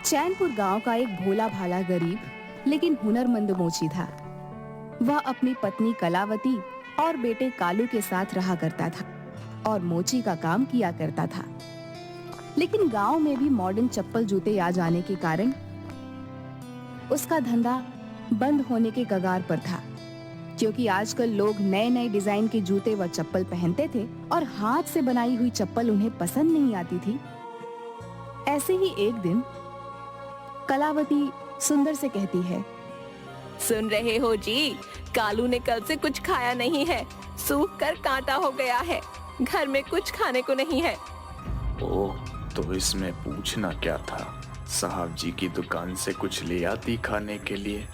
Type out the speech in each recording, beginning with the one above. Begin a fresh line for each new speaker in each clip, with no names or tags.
चैनपुर गांव का एक भोला भाला गरीब लेकिन हुनरमंद मोची था। वह अपनी पत्नी कलावती और बेटे कालू के साथ रहा करता था और मोची का काम किया करता था। लेकिन गांव में भी मॉडर्न चप्पल जूते आ जाने के कारण उसका धंधा बंद होने के कगार पर था, क्योंकि आजकल लोग नए नए डिजाइन के जूते व चप्पल पहनते थे और हाथ से बनाई हुई चप्पल उन्हें पसंद नहीं आती थी। ऐसे ही एक दिन कलावती सुंदर से कहती है,
सुन रहे हो जी, कालू ने कल से कुछ खाया नहीं है, सूख कर कांटा हो गया है, घर में कुछ खाने को नहीं है।
ओह, तो इसमें पूछना क्या था, साहब जी की दुकान से कुछ ले आती खाने के लिए।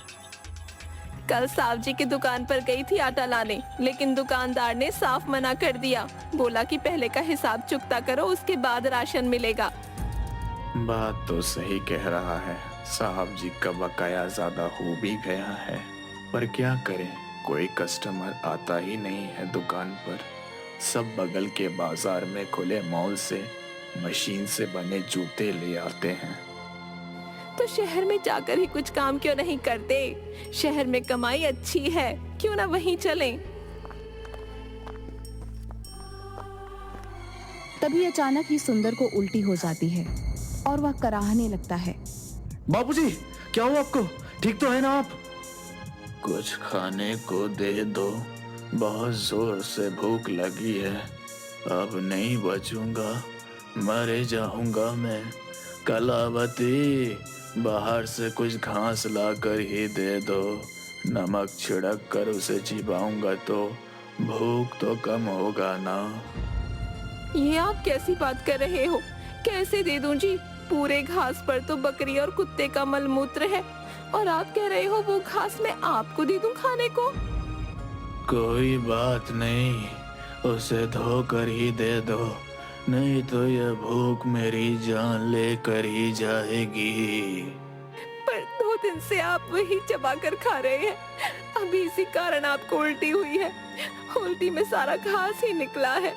कल साहब जी की दुकान पर गई थी आटा लाने, लेकिन दुकानदार ने साफ मना कर दिया। बोला कि पहले का हिसाब चुकता करो, उसके बाद राशन मिलेगा।
बात तो सही कह रहा है, साहब जी का बकाया ज्यादा हो भी गया है, पर क्या करें, कोई कस्टमर आता ही नहीं है दुकान पर। सब बगल के बाजार में खुले मॉल से मशीन से बने जूते ले आते हैं।
तो शहर में जाकर ही कुछ काम क्यों नहीं करते? शहर में कमाई अच्छी है, क्यों ना वहीं चलें?
तभी अचानक ही सुंदर को उल्टी हो जाती है और वह कराहने लगता है।
बाबूजी, क्या हुआ आपको? ठीक तो है ना आप?
कुछ खाने को दे दो, बहुत जोर से भूख लगी है, अब नहीं बचूंगा, मरे जाऊंगा मैं। कलावती, बाहर से कुछ घास ला कर ही दे दो, नमक छिड़क कर उसे चिबाऊंगा तो भूख तो कम होगा ना।
ये आप कैसी बात कर रहे हो? कैसे दे दूं जी? पूरे घास पर तो बकरी और कुत्ते का मलमूत्र है, और आप कह रहे हो वो घास मैं आपको दे दूं खाने को?
कोई बात नहीं, उसे धो कर ही दे दो, नहीं तो यह भूख मेरी जान लेकर ही जाएगी।
पर 2 दिन से आप वही चबा कर खा रहे हैं, अभी इसी कारण आपको उल्टी हुई है। उल्टी में सारा घास ही निकला है।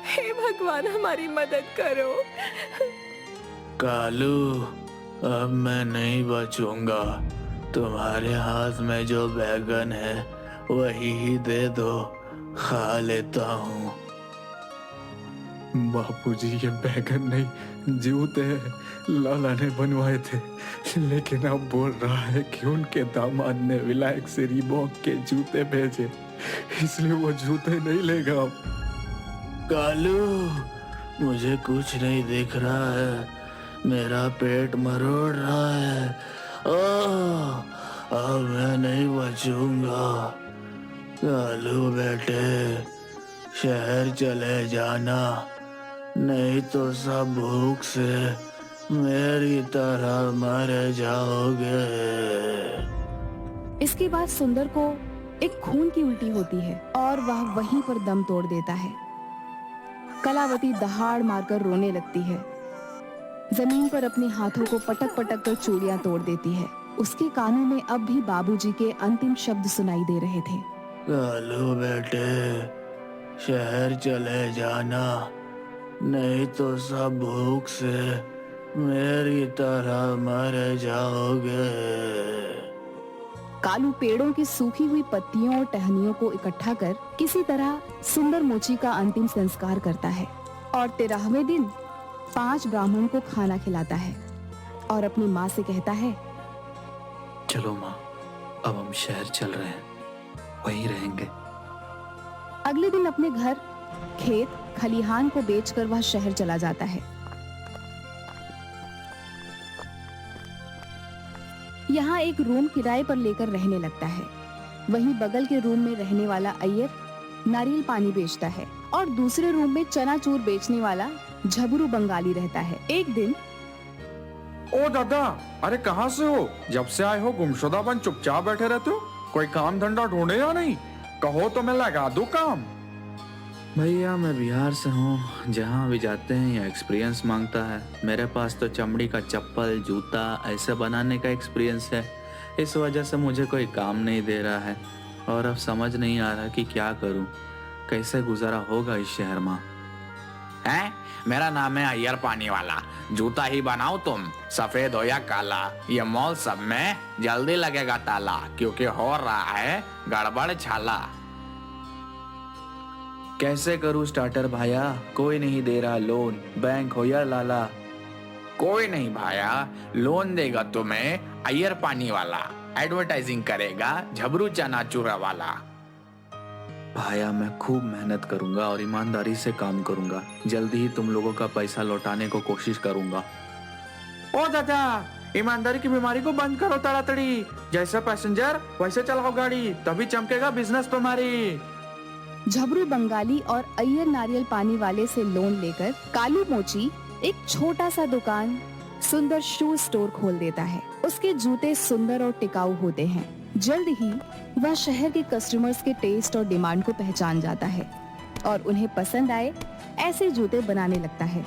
हे भगवान, हमारी मदद करो।
कालू, अब मैं नहीं बचूंगा, तुम्हारे हाथ में जो बैगन है वही ही दे दो, खा लेता हूँ।
बापूजी, ये बैगन नहीं, जूते लाला ने बनवाए थे, लेकिन अब बोल रहा है कि उनके दामाद ने विलायक से रीबॉक के जूते भेजे, इसलिए वो जूते नहीं लेगा अब।
कालू, मुझे कुछ नहीं दिख रहा है, मेरा पेट मरोड़ रहा है, अब मैं नहीं बचूंगा। कालू बेटे, शहर चले जाना, नहीं तो सब भूख से मेरी तरह मर जाओगे।
इसके बाद सुंदर को एक खून की उल्टी होती है और वह वहीं पर दम तोड़ देता है। कलावती दहाड़ मारकर रोने लगती है, जमीन पर अपने हाथों को पटक पटक कर चूड़ियां तोड़ देती है। उसके कानों में अब भी बाबूजी के अंतिम शब्द सुनाई दे रहे थे।
कालू बेटे, शहर चले जाना, नहीं तो सब भूख से मेरी तरह मर जाओगे।
कालू पेड़ों की सूखी हुई पत्तियों और टहनियों को इकट्ठा कर किसी तरह सुंदर मोची का अंतिम संस्कार करता है और 13वें दिन 5 ब्राह्मण को खाना खिलाता है और अपनी माँ से कहता है,
चलो माँ, अब हम शहर चल रहे हैं, वहीं रहेंगे।
अगले दिन अपने घर, खेत, खलिहान को बेचकर वह शहर चला जाता है। यहाँ एक रूम किराए पर लेकर रहने लगता है। वहीं बगल के रूम में रहने वाला अय्यर नारियल पानी बेचता है और दूसरे रूम में चनाचूर बेचने वाला झबरू बंगाली रहता है। एक दिन,
ओ दादा, अरे कहाँ से हो? जब से आए हो गुमशुदा बन चुपचाप बैठे रहते हो, कोई काम धंधा ढूंढे या नहीं? कहो तो मैं लगा दूं काम।
भैया, मैं बिहार से हूँ, जहाँ भी जाते हैं यहाँ एक्सपीरियंस मांगता है। मेरे पास तो चमड़ी का चप्पल, जूता ऐसे बनाने का एक्सपीरियंस है, इस वजह से मुझे कोई काम नहीं दे रहा है और अब समझ नहीं आ रहा कि क्या करूँ, कैसे गुजारा होगा इस शहर में। हैं? मेरा नाम है अय्यर पानी वाला। जूता ही बनाओ तुम, सफेद हो या काला। ये मॉल सब में जल्दी लगेगा ताला, क्योंकि हो रहा है गड़बड़ छाला। कैसे करूं स्टार्टर भाया, कोई नहीं दे रहा लोन, बैंक हो या लाला। कोई नहीं भाया, लोन देगा तुम्हें अय्यर पानी वाला, एडवर्टाइजिंग करेगा झबरू चनाचूरा वाला। भाया मैं खूब मेहनत करूंगा और ईमानदारी से काम करूंगा। जल्दी ही तुम लोगों का पैसा लौटाने को कोशिश करूंगा।
ओ दादा, ईमानदारी की बीमारी को बंद करो तड़ातड़ी। जैसा पैसेंजर वैसे चलाओ गाड़ी, तभी चमकेगा बिजनेस तुम्हारी।
झबरू बंगाली और अय्यर नारियल पानी वाले से लोन लेकर कालू मोची एक छोटा सा दुकान सुंदर शू स्टोर खोल देता है। उसके जूते सुंदर और टिकाऊ होते हैं। जल्द ही वह शहर के कस्टमर्स के टेस्ट और डिमांड को पहचान जाता है और उन्हें पसंद आए ऐसे जूते बनाने लगता है।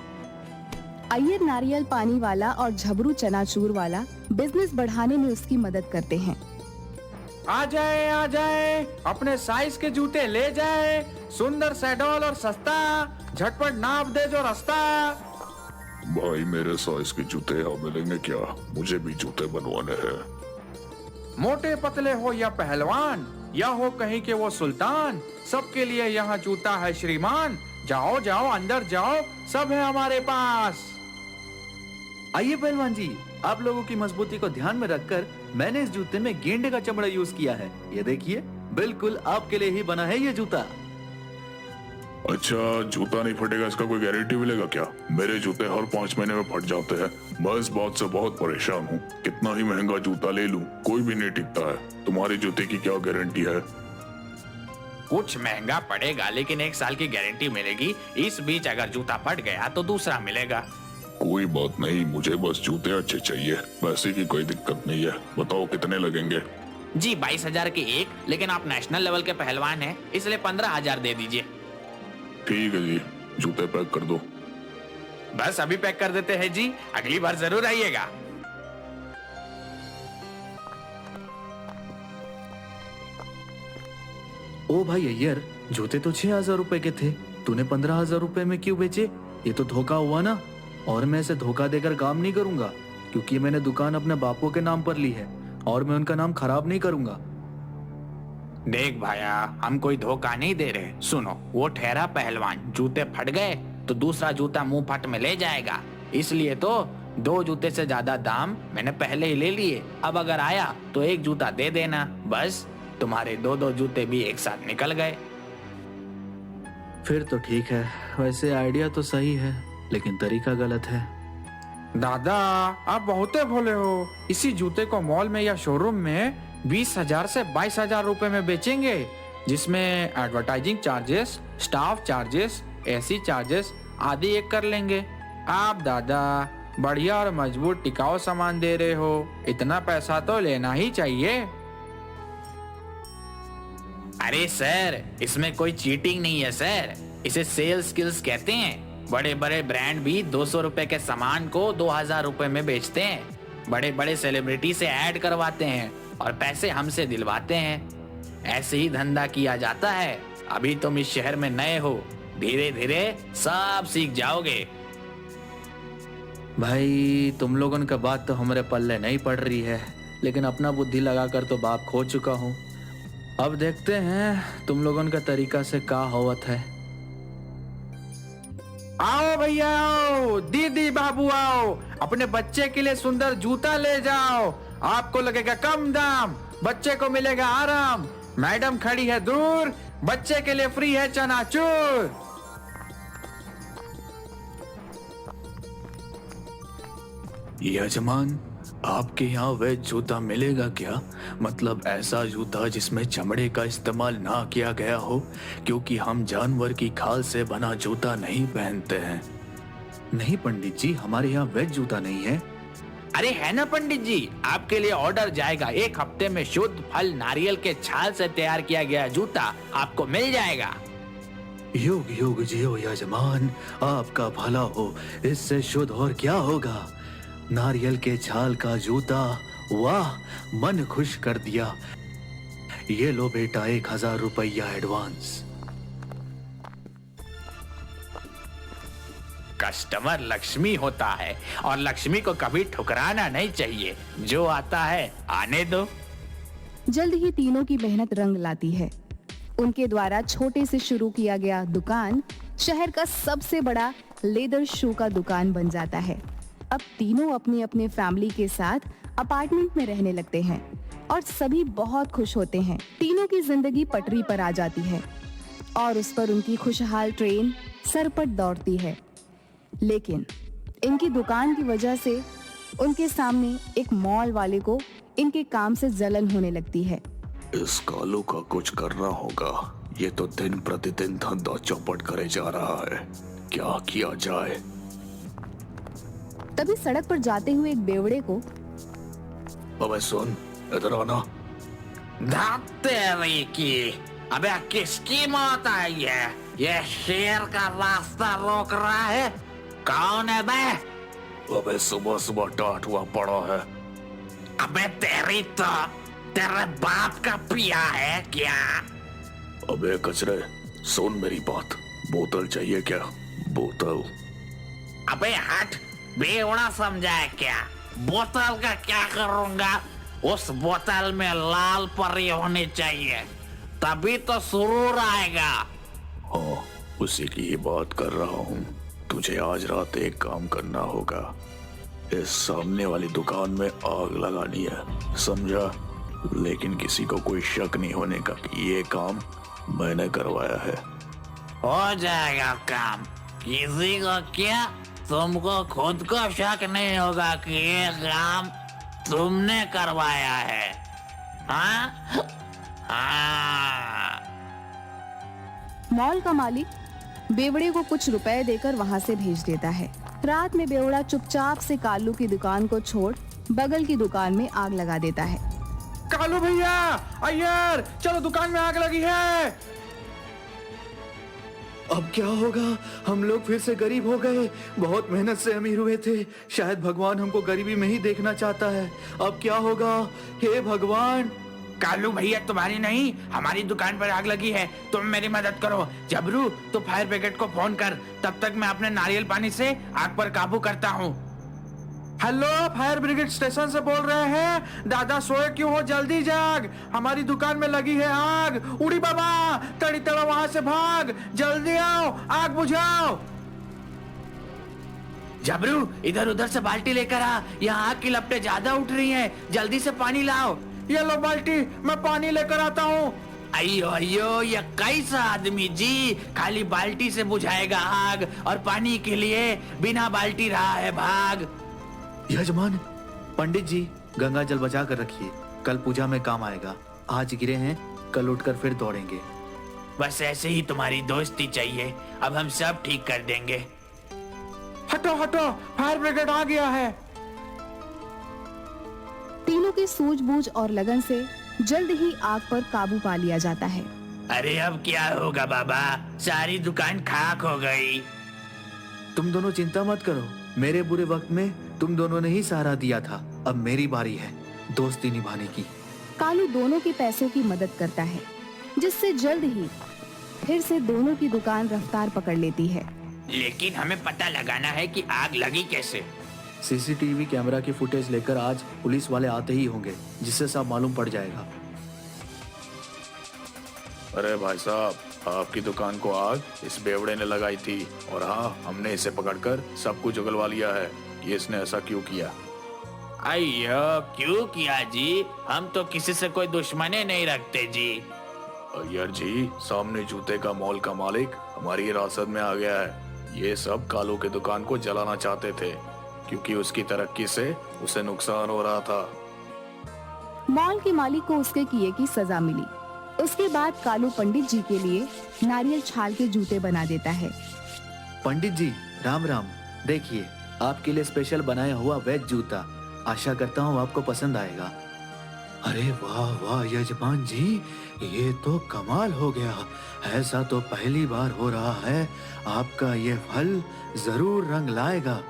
अय्यर नारियल पानी वाला और झबरू चनाचूर वाला बिजनेस बढ़ाने में उसकी मदद करते हैं।
आ जाए, अपने साइज के जूते ले जाए। सुंदर सैडोल और सस्ता, झटपट नाप दे जो रास्ता।
भाई मेरे साइज के जूते यहाँ मिलेंगे क्या? मुझे भी जूते बनवाने हैं।
मोटे पतले हो या पहलवान, या हो कहीं के वो सुल्तान, सबके लिए यहाँ जूता है श्रीमान। जाओ जाओ अंदर जाओ, सब है हमारे पास।
आइए पहलवान जी, आप लोगों की मजबूती को ध्यान में रखकर मैंने इस जूते में गेंडे का चमड़ा यूज किया है। ये देखिए, बिल्कुल आपके लिए ही बना है ये जूता।
अच्छा, जूता नहीं फटेगा इसका कोई गारंटी मिलेगा क्या? मेरे जूते हर 5 महीने में फट जाते हैं। मैं इस बात से बहुत परेशान हूँ। कितना ही महंगा जूता ले लूं, कोई भी नहीं टिकता है। तुम्हारे जूते की क्या गारंटी है?
कुछ महंगा पड़ेगा, लेकिन 1 साल की गारंटी मिलेगी। इस बीच अगर जूता फट गया तो दूसरा मिलेगा।
कोई बात नहीं, मुझे बस जूते अच्छे चाहिए। पैसे की कोई दिक्कत नहीं है। बताओ कितने लगेंगे?
जी 22,000 के एक, लेकिन आप नेशनल लेवल के पहलवान हैं, इसलिए 15,000 दे दीजिए।
ठीक है जी, जूते पैक कर दो।
बस अभी पैक कर देते हैं जी, अगली बार जरूर आइएगा। ओ भाई अय्यर, जूते तो 6,000 रुपए के थे, तूने 15,000 रुपए में क्यों बेचे? ये तो धोखा हुआ ना। और मैं इसे धोखा देकर काम नहीं करूंगा, क्योंकि मैंने दुकान अपने बापू के नाम पर ली है और मैं उनका नाम खराब नहीं करूंगा। देख भाया, हम कोई धोखा नहीं दे रहे। सुनो, वो ठहरा पहलवान, जूते फट गए तो दूसरा जूता मुंह फट में ले जाएगा, इसलिए तो 2 जूते से ज्यादा दाम मैंने पहले ही ले लिए। अब अगर आया तो 1 जूता दे देना, बस तुम्हारे 2-2 जूते भी एक साथ निकल गए। फिर तो ठीक है, वैसे आइडिया तो सही है, लेकिन तरीका गलत है।
दादा, आप बहुते भोले हो। इसी जूते को मॉल में या शोरूम में 20,000 से 22,000 रुपए में बेचेंगे, जिसमें advertising charges, staff charges, AC charges आदि एक कर लेंगे। आप दादा बढ़िया और मजबूत टिकाऊ सामान दे रहे हो, इतना पैसा तो लेना ही चाहिए।
अरे सर, इसमें कोई चीटिंग नहीं है सर, इसे सेल्स स्किल्स कहते हैं। बड़े बड़े ब्रांड भी 200 रुपए के सामान को 2,000 रुपए में बेचते हैं। बड़े बड़े सेलिब्रिटी से ऐड करवाते हैं और पैसे हमसे दिलवाते हैं। ऐसे ही धंधा किया जाता है। अभी तुम इस शहर में नए हो, धीरे धीरे सब सीख जाओगे। भाई तुम लोगों का बात तो हमारे पल्ले नहीं पड़ रही है, लेकिन अपना बुद्धि लगाकर तो बाप खो चुका हूँ। अब देखते हैं तुम लोगों का तरीका से क्या होवत है।
आओ भैया आओ, दीदी बाबू आओ, अपने बच्चे के लिए सुंदर जूता ले जाओ। आपको लगेगा कम दाम, बच्चे को मिलेगा आराम। मैडम खड़ी है दूर, बच्चे के लिए फ्री है चनाचूर।
यजमान, आपके यहाँ वेज जूता मिलेगा क्या? मतलब ऐसा जूता जिसमें चमड़े का इस्तेमाल ना किया गया हो, क्योंकि हम जानवर की खाल से बना जूता नहीं पहनते हैं।
नहीं पंडित जी, हमारे यहाँ वेज जूता नहीं है। अरे है ना पंडित जी, आपके लिए ऑर्डर जाएगा। 1 हफ्ते में शुद्ध फल नारियल के छाल से तैयार किया गया जूता आपको मिल जाएगा।
युग युग जियो यजमान, आपका भला हो। इससे शुद्ध और क्या होगा? नारियल के छाल का जूता, वाह, मन खुश कर दिया। ये लो बेटा 1,000 रुपया एडवांस।
कस्टमर लक्ष्मी होता है और लक्ष्मी को कभी ठुकराना नहीं चाहिए। जो आता है आने दो।
जल्द ही तीनों की मेहनत रंग लाती है। उनके द्वारा छोटे से शुरू किया गया दुकान शहर का सबसे बड़ा लेदर शू का दुकान बन जाता है। अब तीनों अपनी अपनी फैमिली के साथ अपार्टमेंट में रहने लगते हैं और सभी बहुत खुश होते हैं। तीनों की जिंदगी पटरी पर आ जाती है और उस पर उनकी खुशहाल ट्रेन सरपट दौड़ती है। लेकिन इनकी दुकान की वजह से उनके सामने एक मॉल वाले को इनके काम से जलन होने लगती है।
इस कालू का कुछ करना होगा। ये तो दिन प्रतिदिन धंधा चौपट करे जा रहा है। क्या किया जाए?
तभी सड़क पर जाते हुए एक बेवड़े को
अबे सुन, इधर आना।
तेरी की अबे किसकी मौत आई है? ये शेर का रास्ता रोक रहा है। कौन है बे?
अबे सुबह सुबह टाट हुआ पड़ा है।
अबे तेरी तो तेरे बाप का पिया है क्या?
अबे कचरे, सुन मेरी बात। बोतल चाहिए क्या? बोतल।
अबे हट, बेवड़ा समझा है क्या? बोतल का क्या करूंगा? उस बोतल में लाल परी होनी चाहिए, तभी तो सुरूर आएगा।
हाँ, उसी की ही बात कर रहा हूँ। तुझे आज रात एक काम करना होगा। इस सामने वाली दुकान में आग लगानी है, समझा? लेकिन किसी को कोई शक नहीं होने का कि ये काम मैंने करवाया है।
हो जाएगा काम। किसी को क्या? तुमको खुद को शक नहीं होगा कि ये काम तुमने करवाया है? हाँ? हाँ।
मॉल का मालिक बेवड़े को कुछ रुपए देकर वहां से भेज देता है। रात में बेवड़ा चुपचाप से कालू की दुकान को छोड़ बगल की दुकान में आग लगा देता है।
कालू भैया, अय्यर, चलो दुकान में आग लगी है।
अब क्या होगा? हम लोग फिर से गरीब हो गए। बहुत मेहनत से अमीर हुए थे। शायद भगवान हमको गरीबी में ही देखना चाहता है। अब क्या होगा? हे भगवान।
कालू भैया, तुम्हारी नहीं, हमारी दुकान पर आग लगी है। तुम मेरी मदद करो। जबरू, तो फायर ब्रिगेड को फोन कर। तब तक मैं अपने नारियल पानी से आग पर काबू करता हूँ। हेलो, फायर ब्रिगेड स्टेशन से बोल रहे हैं? दादा सोए क्यों हो? जल्दी जाग, हमारी दुकान में लगी है आग। उड़ी बाबा, तड़ी तड़ा वहां से भाग, जल्दी आओ, आग बुझाओ। जबरू, इधर उधर से बाल्टी लेकर आ, यहाँ आग की लपटें ज्यादा उठ रही हैं। जल्दी से पानी लाओ। ये लो बाल्टी, मैं पानी लेकर आता हूँ। अयो अयो, ये कैसा आदमी जी, खाली बाल्टी से बुझाएगा आग और पानी के लिए बिना बाल्टी रहा है भाग।
यजमान, पंडित जी गंगा जल बचा कर रखिए, कल पूजा में काम आएगा। आज गिरे हैं, कल उठकर फिर दौड़ेंगे।
बस ऐसे ही तुम्हारी दोस्ती चाहिए। अब हम सब ठीक कर देंगे।
हटो हटो, फायर ब्रिगेड आ गया है।
तीनों की सूझबूझ और लगन से जल्द ही आग पर काबू पा लिया जाता है।
अरे अब क्या होगा बाबा? सारी दुकान खाक हो गई।
तुम दोनों चिंता मत करो, मेरे बुरे वक्त में तुम दोनों ने ही सहारा दिया था। अब मेरी बारी है दोस्ती निभाने की।
कालू दोनों के पैसों की मदद करता है, जिससे जल्द ही फिर से दोनों की दुकान रफ्तार पकड़ लेती है।
लेकिन हमें पता लगाना है कि आग लगी कैसे।
सीसीटीवी कैमरा की फुटेज लेकर आज पुलिस वाले आते ही होंगे, जिससे सब मालूम पड़ जाएगा।
अरे भाई साहब, आपकी दुकान को आग इस बेवड़े ने लगाई थी और हाँ, हमने इसे पकड़कर सब कुछ उगलवा लिया है। ये इसने ऐसा क्यों किया?
अयो, क्यों किया जी? हम तो किसी से कोई दुश्मनी नहीं रखते जी।
अय्यर जी, सामने जूते का मॉल का मालिक हमारी हिरासत में आ गया है। ये सब कालू की दुकान को जलाना चाहते थे, क्योंकि उसकी तरक्की से उसे नुकसान हो रहा था।
मॉल के मालिक को उसके किए की सजा मिली। उसके बाद कालू पंडित जी के लिए नारियल छाल के जूते बना देता है।
पंडित जी राम राम, देखिए आपके लिए स्पेशल बनाया हुआ वेज जूता। आशा करता हूँ आपको पसंद आएगा। अरे वाह वाह यजमान जी, ये तो कमाल हो गया। ऐसा तो पहली बार हो रहा है। आपका ये फल जरूर रंग लाएगा।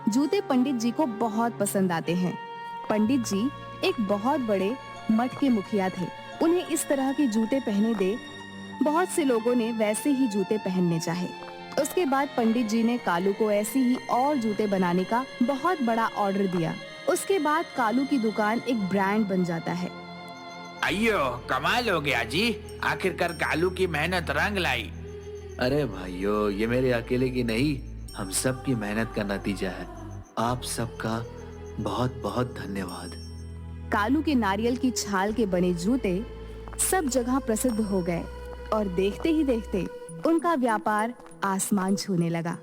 जूते पंडित जी को बहुत पसंद आते हैं। पंडित जी एक बहुत बड़े मठ के मुखिया थे। उन्हें इस तरह के जूते पहने देख बहुत से लोगों ने वैसे ही जूते पहनने चाहे। उसके बाद पंडित जी ने कालू को ऐसे ही और जूते बनाने का बहुत बड़ा ऑर्डर दिया। उसके बाद कालू की दुकान एक ब्रांड बन जाता है।
अयो कमाल हो गया जी, आखिरकार कालू की मेहनत रंग लाई।
अरे भाइयों, ये मेरे अकेले की नहीं, हम सब की मेहनत का नतीजा है। आप सबका बहुत बहुत धन्यवाद।
कालू के नारियल की छाल के बने जूते सब जगह प्रसिद्ध हो गए और देखते ही देखते उनका व्यापार आसमान छूने लगा।